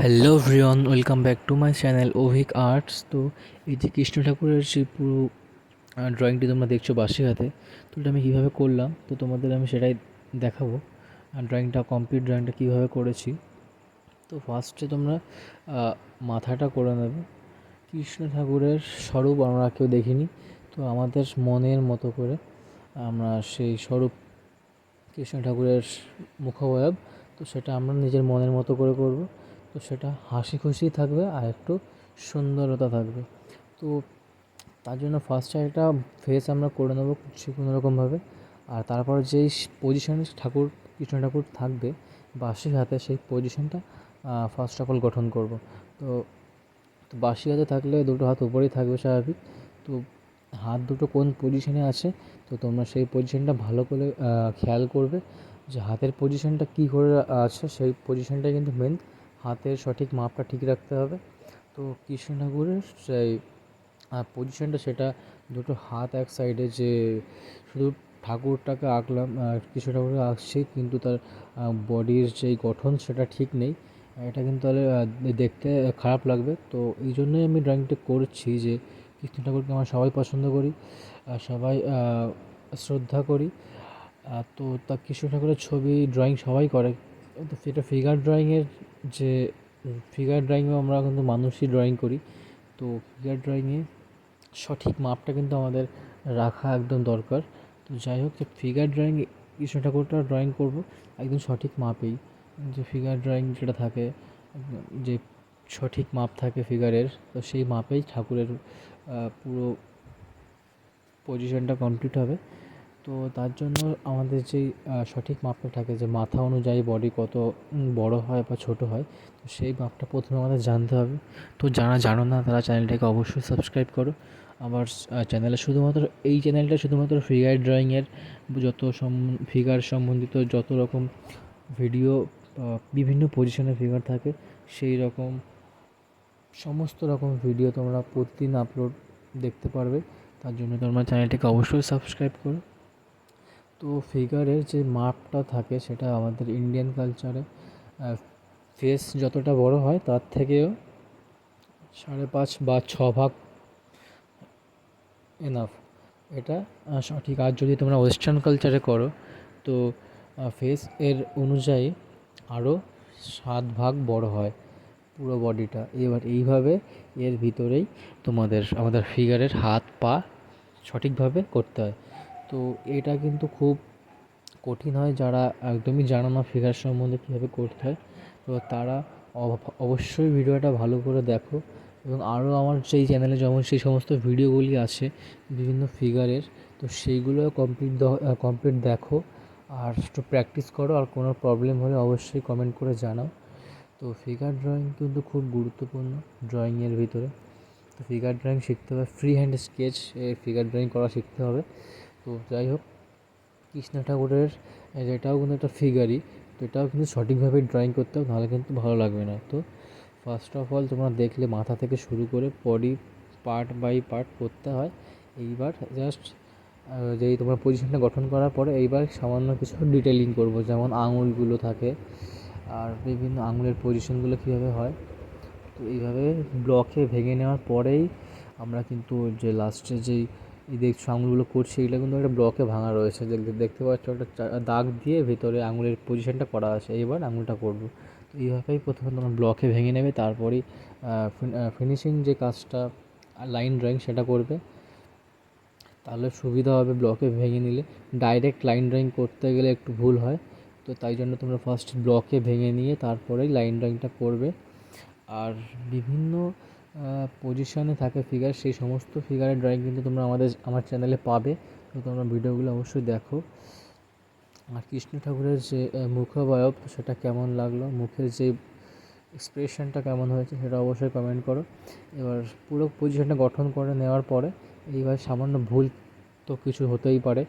Hello everyone, welcome back to my channel Avik Arts. তো এই যে কৃষ্ণ ঠাকুরের যে পুরো ড্রয়িংটি তোমরা দেখছো বাঁশি হাতে, তো এটা আমি কীভাবে করলাম তো তোমাদের আমি সেটাই দেখাবো। ড্রয়িংটা কমপ্লিট ড্রয়িংটা কীভাবে করেছি। তো ফার্স্টে তোমরা মাথাটা করে নেবে। কৃষ্ণ ঠাকুরের স্বরূপ আমরা কেউ দেখিনি, তো আমাদের মনের মতো করে আমরা সেই স্বরূপ কৃষ্ণ ঠাকুরের মুখাবয়ব, তো সেটা আমরা নিজের মনের মতো করে করব। তো সেটা হাসি খুশি থাকবে আর একটু সুন্দরতা থাকবে। তো তার জন্য ফার্স্টে একটা ফেস আমরা করে নেবো কোনো রকমভাবে। আর তারপর যেই পজিশনে ঠাকুর কৃষ্ণ ঠাকুর থাকবে বাঁশি হাতে, সেই পজিশনটা ফার্স্ট অফ অল গঠন করব। তো তো বাঁশি হাতে থাকলে দুটো হাত উপরেই থাকবে স্বাভাবিক। তো হাত দুটো কোন পজিশনে আছে, তো তোমরা সেই পজিশনটা ভালো করে খেয়াল করবে যে হাতের পজিশনটা কী করে আছে। সেই পজিশনটাই কিন্তু মেন, হাতের সঠিক মাপটা ঠিক রাখতে হবে। তো কৃষ্ণ ঠাকুরের সেই পজিশনটা, সেটা দুটো হাত এক সাইডে, যে শুধু ঠাকুরটাকে আঁকলাম, কৃষ্ণ ঠাকুরকে আঁকছি কিন্তু তার বডির যেই গঠন সেটা ঠিক নেই, এটা কিন্তু তাহলে দেখতে খারাপ লাগবে। তো এই জন্যই আমি ড্রয়িংটা করছি যে কৃষ্ণ ঠাকুরকে আমরা সবাই পছন্দ করি, সবাই শ্রদ্ধা করি। তো তা কৃষ্ণ ঠাকুরের ছবি ড্রয়িং সবাই করে, তো সেটা ফিগার ড্রয়িংয়ের যে ফিগার ড্রয়িংও আমরা কিন্তু মানুষই ড্রয়িং করি। তো ফিগার ড্রয়িংয়ে সঠিক মাপটা কিন্তু আমাদের রাখা একদম দরকার। তো যাই হোক, ফিগার ড্রয়িং কৃষ্ণ ঠাকুরটা ড্রয়িং করব একদম সঠিক মাপেই, যে ফিগার ড্রয়িং যেটা থাকে, যে সঠিক মাপ থাকে ফিগারের, তো সেই মাপেই ঠাকুরের পুরো পজিশনটা কমপ্লিট হবে। তো তার জন্য আমাদের যেই সঠিক মাপটা থাকে, যে মাথা অনুযায়ী বডি কত বড় হয় বা ছোট হয়, তো সেই মাপটা প্রথমে আমাদের জানতে হবে। তো যারা জানো না তারা চ্যানেলটাকে অবশ্যই সাবস্ক্রাইব করো। আমার চ্যানেলে শুধুমাত্র এই চ্যানেলটা শুধুমাত্র ফিগার ড্রয়িংয়ের যত ফিগার সম্বন্ধিত যত রকম ভিডিও, বিভিন্ন পজিশনে ফিগার থাকে সেই রকম সমস্ত রকম ভিডিও তোমরা প্রতিদিন আপলোড দেখতে পারবে। তার জন্য তোমরা চ্যানেলটিকে অবশ্যই সাবস্ক্রাইব করো। তো ফিগারের যে মাপটা থাকে সেটা আমাদের ইন্ডিয়ান কালচারে ফেস যতটা বড় হয় তার থেকেও 5.5 বা 6 ভাগ এনাফ, এটা সঠিক। আর যদি তোমরা ওয়েস্টার্ন কালচারে করো, তো ফেস এর অনুযায়ী আরও 7 ভাগ বড় হয় পুরো বডিটা। এবার এইভাবে এর ভিতরেই আমাদের ফিগারের হাত পা সঠিকভাবে করতে হয়। তো এটা কিন্তু খুব কঠিন হয়, যারা একদমই জানো না ফিগার সম্বন্ধে কীভাবে করতে হয়, তো তারা অবশ্যই ভিডিওটা ভালো করে দেখো। এবং আরও আমার সেই চ্যানেলে যেমন সেই সমস্ত ভিডিওগুলি আছে বিভিন্ন ফিগারের, তো সেইগুলো কমপ্লিট দেখো আর একটু প্র্যাকটিস করো। আর কোনো প্রবলেম হলে অবশ্যই কমেন্ট করে জানাও। তো ফিগার ড্রয়িং কিন্তু খুব গুরুত্বপূর্ণ ড্রয়িংয়ের ভিতরে। তো ফিগার ড্রয়িং শিখতে হবে, free hand sketch figure drawing করা শিখতে হবে। তো যাই হোক, কৃষ্ণ ঠাকুরের এটাও কিন্তু একটা ফিগারই, তো এটাও কিন্তু সঠিকভাবে ড্রয়িং করতে হবে, নাহলে কিন্তু ভালো লাগবে না। তো ফার্স্ট অফ অল তোমরা দেখলে মাথা থেকে শুরু করে বডি পার্ট বাই পার্ট করতে হয়। এইবার জাস্ট যেই তোমরা পজিশনটা গঠন করার পরে এইবার সামান্য কিছু ডিটেলিং করবো, যেমন আঙুলগুলো থাকে আর বিভিন্ন আঙুলের পজিশনগুলো কীভাবে হয়। তো এইভাবে ব্লকে ভেঙে নেওয়ার পরেই আমরা কিন্তু যে লাস্টে যেই দেখছো আঙুলগুলো করছি, এগুলো কিন্তু একটা ব্লকে ভাঙা রয়েছে, দেখতে পাচ্ছ একটা দাগ দিয়ে ভেতরে আঙুলের পজিশনটা করা আছে। এইবার আঙুলটা করব। তো এইভাবেই প্রথমে তোমরা ব্লকে ভেঙে নেবে, তারপরেই ফিনিশিং যে কাজটা লাইন ড্রয়িং সেটা করবে, তাহলে সুবিধা হবে। ব্লকে ভেঙে নিলে ডাইরেক্ট লাইন ড্রয়িং করতে গেলে একটু ভুল হয়, তো তাই জন্য তোমরা ফার্স্ট ব্লকে ভেঙে নিয়ে তারপরেই লাইন ড্রয়িংটা করবে। আর বিভিন্ন পজিশনে থাকে ফিগার, সেই সমস্ত ফিগারের ড্রয়িং কিন্তু তোমরা আমার চ্যানেলে পাবে। তো তোমরা ভিডিওগুলো অবশ্যই দেখো। আর কৃষ্ণ ঠাকুরের যে মুখাবয়ব সেটা কেমন লাগলো, মুখের যে এক্সপ্রেশনটা কেমন হয়েছে সেটা অবশ্যই কমেন্ট করো। এবার পুরো পজিশনটা গঠন করে নেওয়ার পরে এইবার সামান্য ভুল তো কিছু হতেই পারে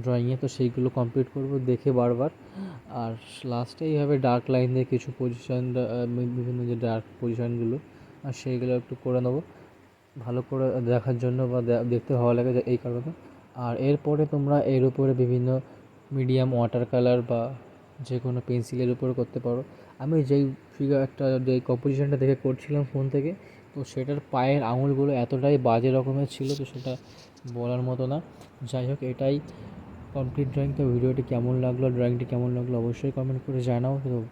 ড্রয়িংয়ে, তো সেইগুলো কমপ্লিট করব দেখে বারবার। আর লাস্টে এইভাবে ডার্ক লাইন দিয়ে কিছু পজিশন, বিভিন্ন যে ডার্ক পজিশনগুলো আর সেইগুলো একটু করে নেবো ভালো করে দেখার জন্য, বা দেখতে ভালো লাগে যে এই কারণে। আর এরপরে তোমরা এর উপরে বিভিন্ন মিডিয়াম ওয়াটার কালার বা যে কোনো পেন্সিলের উপর করতে পারো। আমি যেই ফিগারটা যেই কম্পোজিশনটা দেখে করছিলাম ফোন থেকে, তো সেটার পায়ের আঙুলগুলো এতটাই বাজে রকমের ছিল, তো সেটা বলার মতো না। যাই হোক, এটাই কমপ্লিট ড্রয়িং। তো ভিডিওটি কেমন লাগলো, ড্রয়িংটি কেমন লাগলো অবশ্যই কমেন্ট করে জানাও। তো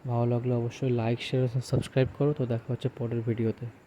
ভালো লাগলে অবশ্যই লাইক, শেয়ার, সাবস্ক্রাইব করো। তো দেখা হচ্ছে পরের ভিডিওতে।